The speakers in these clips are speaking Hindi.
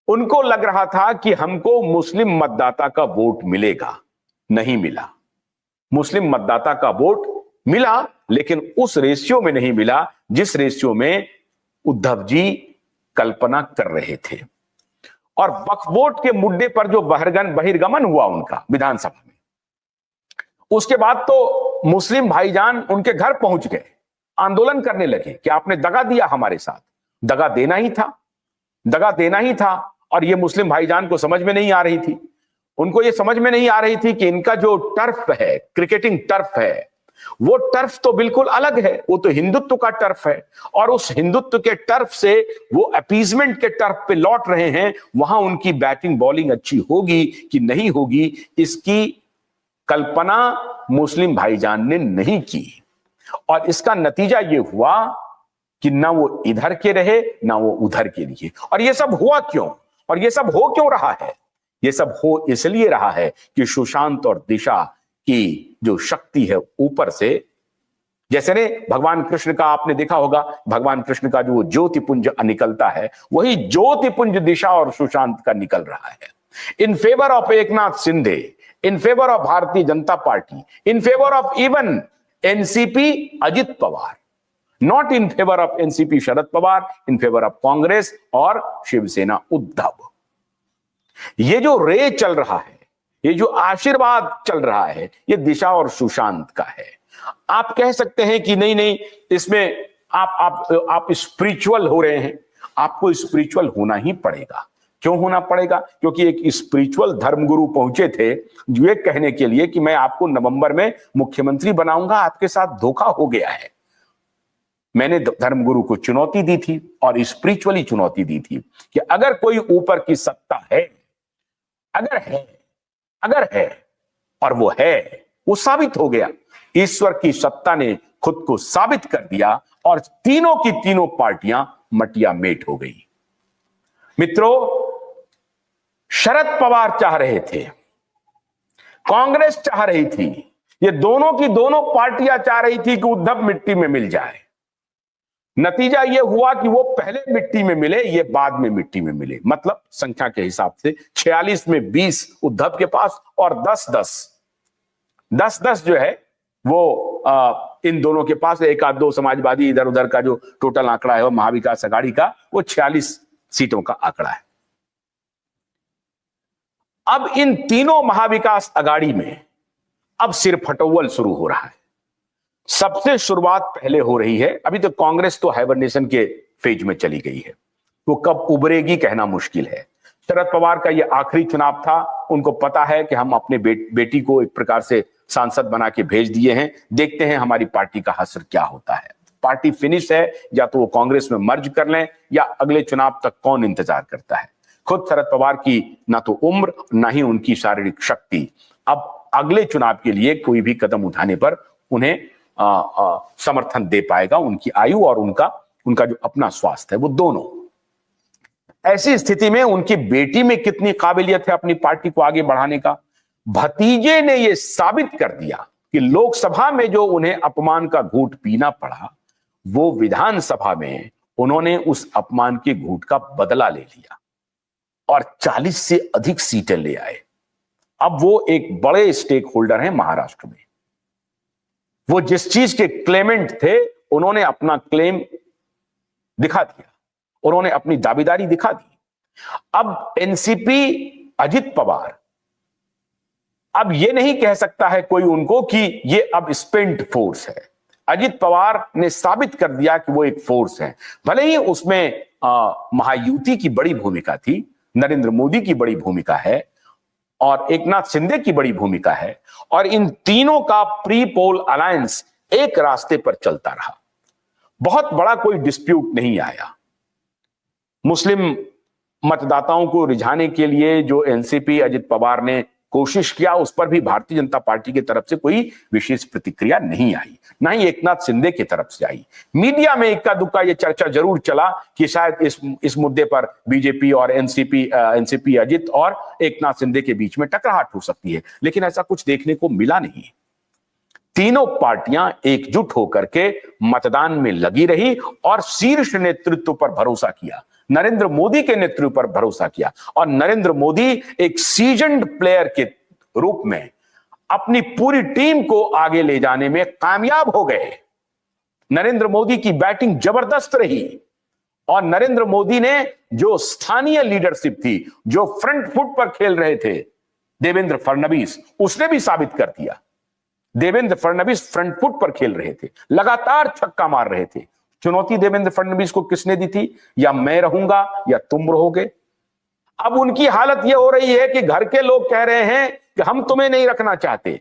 उनको लग रहा था कि हमको मुस्लिम मतदाता का वोट मिलेगा, नहीं मिला। मुस्लिम मतदाता का वोट मिला, लेकिन उस रेशियो में नहीं मिला जिस रेशियो में उद्धव जी कल्पना कर रहे थे। और वक्फ बोर्ड के मुद्दे पर जो बहिर्गमन हुआ उनका विधानसभा में, उसके बाद तो मुस्लिम भाईजान उनके घर पहुंच गए, आंदोलन करने लगे कि आपने दगा दिया हमारे साथ। दगा देना ही था, दगा देना ही था। और ये मुस्लिम भाईजान को समझ में नहीं आ रही थी, उनको ये समझ में नहीं आ रही थी कि इनका जो टर्फ है, क्रिकेटिंग टर्फ है, वो टर्फ तो बिल्कुल अलग है, वो तो हिंदुत्व का टर्फ है। और उस हिंदुत्व के टर्फ से वो अपीजमेंट के टर्फ पे लौट रहे हैं। वहां उनकी बैटिंग बॉलिंग अच्छी होगी कि नहीं होगी, इसकी कल्पना मुस्लिम भाईजान ने नहीं की। और इसका नतीजा ये हुआ कि ना वो इधर के रहे ना वो उधर के लिए। और ये सब हुआ क्यों, और ये सब हो क्यों रहा है? ये सब हो इसलिए रहा है कि सुशांत और दिशा की जो शक्ति है ऊपर से, जैसे ने भगवान कृष्ण का आपने देखा होगा, भगवान कृष्ण का जो ज्योतिपुंज निकलता है, वही ज्योतिपुंज दिशा और सुशांत का निकल रहा है। In favour of Eknath Shinde, in favour of Bharatiya Janata party, in favour of even NCP Ajit Pawar, not in favour of NCP Sharad Pawar, in favour of Congress और शिवसेना उद्धव। ये जो रे चल रहा है, ये जो आशीर्वाद चल रहा है, ये दिशा और सुशांत का है। आप कह सकते हैं कि नहीं नहीं, इसमें आप स्पिरिचुअल हो रहे हैं। आपको स्पिरिचुअल होना ही पड़ेगा। क्यों होना पड़ेगा? क्योंकि एक स्पिरिचुअल धर्मगुरु पहुंचे थे ये कहने के लिए कि मैं आपको नवंबर में मुख्यमंत्री बनाऊंगा, आपके साथ धोखा हो गया है। मैंने धर्मगुरु को चुनौती दी थी और स्पिरिचुअली चुनौती दी थी कि अगर कोई ऊपर की सत्ता है, अगर है और वो है, वो साबित हो गया। ईश्वर की सत्ता ने खुद को साबित कर दिया और तीनों की तीनों पार्टियां मटिया मेट हो गई। मित्रों, शरद पवार चाह रहे थे, कांग्रेस चाह रही थी, ये दोनों की दोनों पार्टियां चाह रही थी कि उद्धव मिट्टी में मिल जाए। नतीजा यह हुआ कि वो पहले मिट्टी में मिले, ये बाद में मिट्टी में मिले। मतलब संख्या के हिसाब से 46 में 20 उद्धव के पास और 10-10 जो है वो इन दोनों के पास। एक आध दो समाजवादी, इधर उधर का जो टोटल आंकड़ा है वो महाविकास अघाड़ी का, वो 46 सीटों का आंकड़ा है। अब इन तीनों महाविकास अघाड़ी में अब सिरफटौल शुरू हो रहा है। सबसे शुरुआत पहले हो रही है। अभी तो कांग्रेस तो हाइबरनेशन के फेज में चली गई है, वो कब उभरेगी कहना मुश्किल है। शरद पवार का ये आखिरी चुनाव था, उनको पता है कि हम अपने बेटी को एक प्रकार से सांसद बना के भेज दिए हैं, देखते हैं हमारी पार्टी का हश्र क्या होता है। पार्टी फिनिश है, या तो वो कांग्रेस में मर्ज कर लें या अगले चुनाव तक कौन इंतजार करता है। खुद शरद पवार की ना तो उम्र ना ही उनकी शारीरिक शक्ति अब अगले चुनाव के लिए कोई भी कदम उठाने पर उन्हें समर्थन दे पाएगा। उनकी आयु और उनका जो अपना स्वास्थ्य है, वो दोनों। ऐसी स्थिति में उनकी बेटी में कितनी काबिलियत है अपनी पार्टी को आगे बढ़ाने का। भतीजे ने यह साबित कर दिया कि लोकसभा में जो उन्हें अपमान का घूंट पीना पड़ा, वो विधानसभा में उन्होंने उस अपमान के घूंट का बदला ले लिया और 40 से अधिक सीटें ले आए। अब वो एक बड़े स्टेक होल्डर हैं महाराष्ट्र में। वो जिस चीज के क्लेमेंट थे, उन्होंने अपना क्लेम दिखा दिया, उन्होंने अपनी दावेदारी दिखा दी। अब एनसीपी अजित पवार अब ये नहीं कह सकता है कोई उनको कि ये अब स्पेंट फोर्स है। अजित पवार ने साबित कर दिया कि वो एक फोर्स है। भले ही उसमें महायुति की बड़ी भूमिका थी, नरेंद्र मोदी की बड़ी भूमिका है और एकनाथ शिंदे की बड़ी भूमिका है, और इन तीनों का प्री पोल अलायंस एक रास्ते पर चलता रहा। बहुत बड़ा कोई डिस्प्यूट नहीं आया। मुस्लिम मतदाताओं को रिझाने के लिए जो एनसीपी अजित पवार ने कोशिश किया, उस पर भी भारतीय जनता पार्टी की तरफ से कोई विशेष प्रतिक्रिया नहीं आई, ना ही एकनाथ शिंदे की तरफ से आई। मीडिया में इक्का दुक्का ये चर्चा जरूर चला कि शायद इस मुद्दे पर बीजेपी और एनसीपी अजित और एकनाथ शिंदे के बीच में टकराहट हो सकती है, लेकिन ऐसा कुछ देखने को मिला नहीं। तीनों पार्टियां एकजुट होकर के मतदान में लगी रही और शीर्ष नेतृत्व पर भरोसा किया। नरेंद्र मोदी के नेतृत्व पर भरोसा किया और नरेंद्र मोदी एक सीजन्ड प्लेयर के रूप में अपनी पूरी टीम को आगे ले जाने में कामयाब हो गए। नरेंद्र मोदी की बैटिंग जबरदस्त रही और नरेंद्र मोदी ने जो स्थानीय लीडरशिप थी, जो फ्रंट फुट पर खेल रहे थे देवेंद्र फडणवीस, उसने भी साबित कर दिया। देवेंद्र फडणवीस फ्रंट फुट पर खेल रहे थे, लगातार छक्का मार रहे थे। चुनौती देवेंद्र फडणवीस को किसने दी थी? या मैं रहूंगा या तुम रहोगे। अब उनकी हालत यह हो रही है कि घर के लोग कह रहे हैं कि हम तुम्हें नहीं रखना चाहते।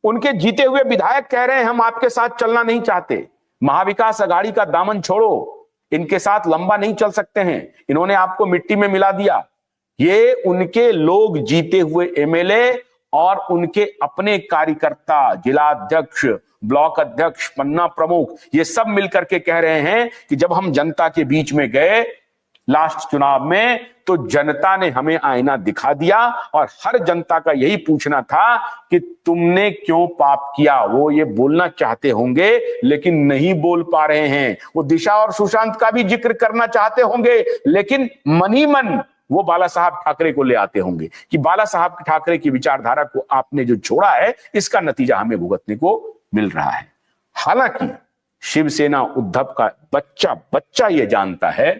उनके जीते हुए विधायक कह रहे हैं हम आपके साथ चलना नहीं चाहते। महाविकास अघाड़ी का दामन छोड़ो, इनके साथ लंबा नहीं चल सकते हैं, इन्होंने आपको मिट्टी में मिला दिया। ये उनके लोग, जीते हुए एमएलए और उनके अपने कार्यकर्ता, जिला अध्यक्ष, ब्लॉक अध्यक्ष, पन्ना प्रमुख, ये सब मिलकर के कह रहे हैं कि जब हम जनता के बीच में गए लास्ट चुनाव में तो जनता ने हमें आईना दिखा दिया और हर जनता का यही पूछना था कि तुमने क्यों पाप किया। वो ये बोलना चाहते होंगे लेकिन नहीं बोल पा रहे हैं। वो दिशा और सुशांत का भी जिक्र करना चाहते होंगे लेकिन मन ही मन वो बाला साहब ठाकरे को ले आते होंगे कि बाला साहब ठाकरे की विचारधारा को आपने जो छोड़ा है इसका नतीजा हमें भुगतने को मिल रहा है। हालांकि शिवसेना उद्धव का बच्चा ये जानता है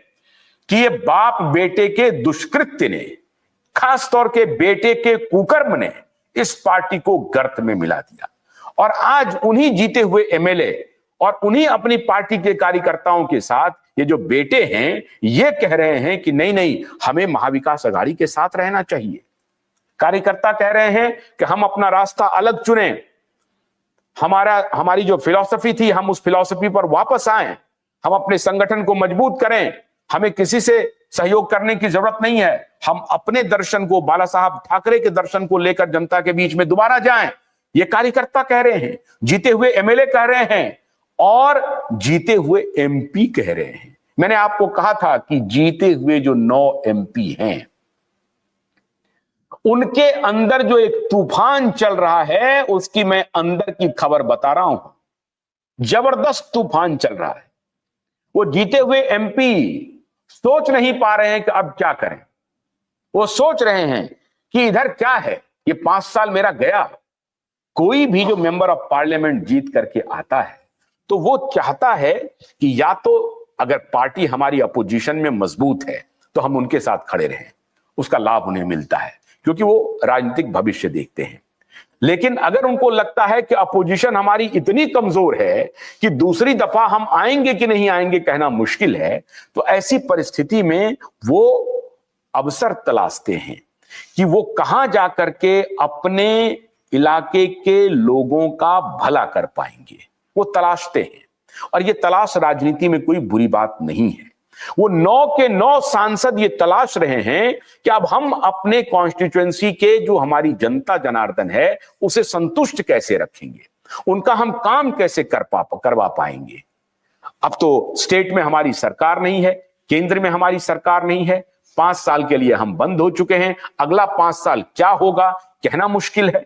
कि ये बाप बेटे के दुष्कृत्य ने, खास तौर के बेटे के कुकर्म ने इस पार्टी को गर्त में मिला दिया और आज उन्हीं जीते हुए एमएलए और उन्हीं अपनी पार्टी के कार्यकर्ताओं के साथ ये जो बेटे हैं ये कह रहे हैं कि नहीं नहीं, हमें महाविकास अघाड़ी के साथ रहना चाहिए। कार्यकर्ता कह रहे हैं कि हम अपना रास्ता अलग चुने, हमारी जो फिलॉसफी थी हम उस फिलॉसफी पर वापस आए, हम अपने संगठन को मजबूत करें, हमें किसी से सहयोग करने की जरूरत नहीं है, हम अपने दर्शन को, बाला साहब ठाकरे के दर्शन को लेकर जनता के बीच में दोबारा जाएं। ये कार्यकर्ता कह रहे हैं, जीते हुए एमएलए कह रहे हैं और जीते हुए एमपी कह रहे हैं। मैंने आपको कहा था कि जीते हुए जो 9 एमपी हैं उनके अंदर जो एक तूफान चल रहा है उसकी मैं अंदर की खबर बता रहा हूं। जबरदस्त तूफान चल रहा है। वो जीते हुए एमपी सोच नहीं पा रहे हैं कि अब क्या करें। वो सोच रहे हैं कि इधर क्या है, ये 5 साल मेरा गया। कोई भी जो मेंबर ऑफ पार्लियामेंट जीत करके आता है तो वो चाहता है कि या तो अगर पार्टी हमारी अपोजिशन में मजबूत है तो हम उनके साथ खड़े रहें, उसका लाभ उन्हें मिलता है क्योंकि वो राजनीतिक भविष्य देखते हैं। लेकिन अगर उनको लगता है कि अपोजिशन हमारी इतनी कमजोर है कि दूसरी दफा हम आएंगे कि नहीं आएंगे कहना मुश्किल है, तो ऐसी परिस्थिति में वो अवसर तलाशते हैं कि वो कहां जाकर के अपने इलाके के लोगों का भला कर पाएंगे। वो तलाशते हैं और ये तलाश राजनीति में कोई बुरी बात नहीं है। वो 9 के 9 सांसद ये तलाश रहे हैं कि अब हम अपने कॉन्स्टिट्यूएंसी के जो हमारी जनता जनार्दन है उसे संतुष्ट कैसे रखेंगे, उनका हम काम कैसे करवा पाएंगे। अब तो स्टेट में हमारी सरकार नहीं है, केंद्र में हमारी सरकार नहीं है, 5 साल के लिए हम बंद हो चुके हैं। अगला 5 साल क्या होगा कहना मुश्किल है।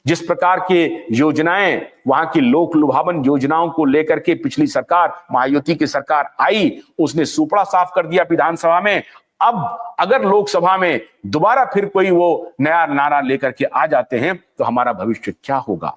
जिस प्रकार के योजनाएं, वहां की लोक लुभावन योजनाओं को लेकर के पिछली सरकार, महायुति की सरकार आई, उसने सुपड़ा साफ कर दिया विधानसभा में। अब अगर लोकसभा में दोबारा फिर कोई वो नया नारा लेकर के आ जाते हैं तो हमारा भविष्य क्या होगा।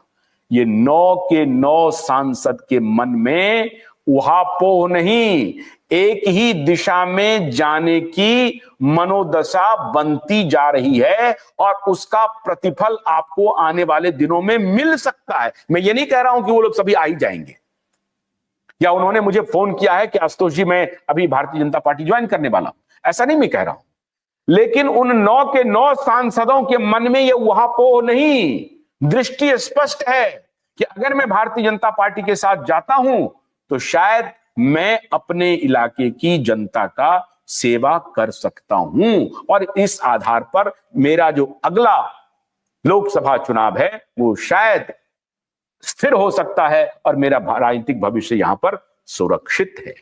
ये 9 के 9 सांसद के मन में उहापोह नहीं, एक ही दिशा में जाने की मनोदशा बनती जा रही है और उसका प्रतिफल आपको आने वाले दिनों में मिल सकता है। मैं ये नहीं कह रहा हूं कि वो लोग सभी आ ही जाएंगे, या उन्होंने मुझे फोन किया है कि आशुतोष जी मैं अभी भारतीय जनता पार्टी ज्वाइन करने वाला हूं, ऐसा नहीं मैं कह रहा हूं। लेकिन उन 9 के 9 सांसदों के मन में यह उहापोह नहीं, दृष्टि स्पष्ट है कि अगर मैं भारतीय जनता पार्टी के साथ जाता हूं तो शायद मैं अपने इलाके की जनता का सेवा कर सकता हूं और इस आधार पर मेरा जो अगला लोकसभा चुनाव है वो शायद स्थिर हो सकता है और मेरा राजनीतिक भविष्य यहां पर सुरक्षित है।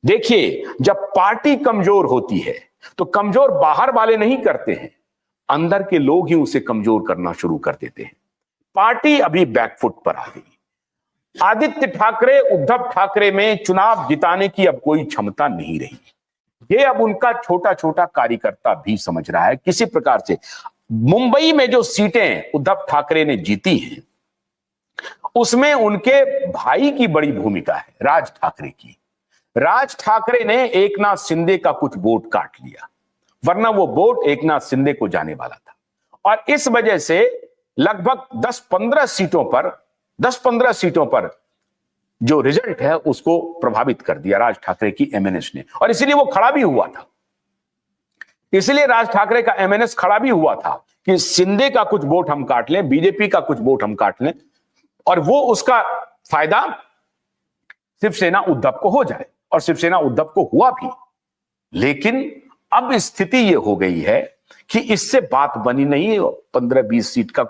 देखिए, जब पार्टी कमजोर होती है तो कमजोर बाहर वाले नहीं करते हैं, अंदर के लोग ही उसे कमजोर करना शुरू कर देते हैं। पार्टी अभी बैकफुट पर आ गई। आदित्य ठाकरे, उद्धव ठाकरे में चुनाव जिताने की अब कोई क्षमता नहीं रही। ये अब उनका छोटा छोटा कार्यकर्ता भी समझ रहा है। किसी प्रकार से मुंबई में जो सीटें उद्धव ठाकरे ने जीती हैं, उसमें उनके भाई की बड़ी भूमिका है, राज ठाकरे की। राज ठाकरे ने एकनाथ शिंदे का कुछ वोट काट लिया, वरना वो वोट एकनाथ शिंदे को जाने वाला था। और इस वजह से लगभग 10-15 सीटों पर जो रिजल्ट है उसको प्रभावित कर दिया राज ठाकरे की एमएनएस ने। और इसलिए वो खड़ा भी हुआ था, इसलिए राज ठाकरे का एमएनएस खड़ा भी हुआ था कि शिंदे का कुछ वोट हम काट लें, बीजेपी का कुछ वोट हम काट लें, और वो उसका फायदा शिवसेना उद्धव को हो जाए। और शिवसेना उद्धव को हुआ भी। लेकिन अब स्थिति ये हो गई है कि इससे बात बनी नहीं, 15-20 सीट का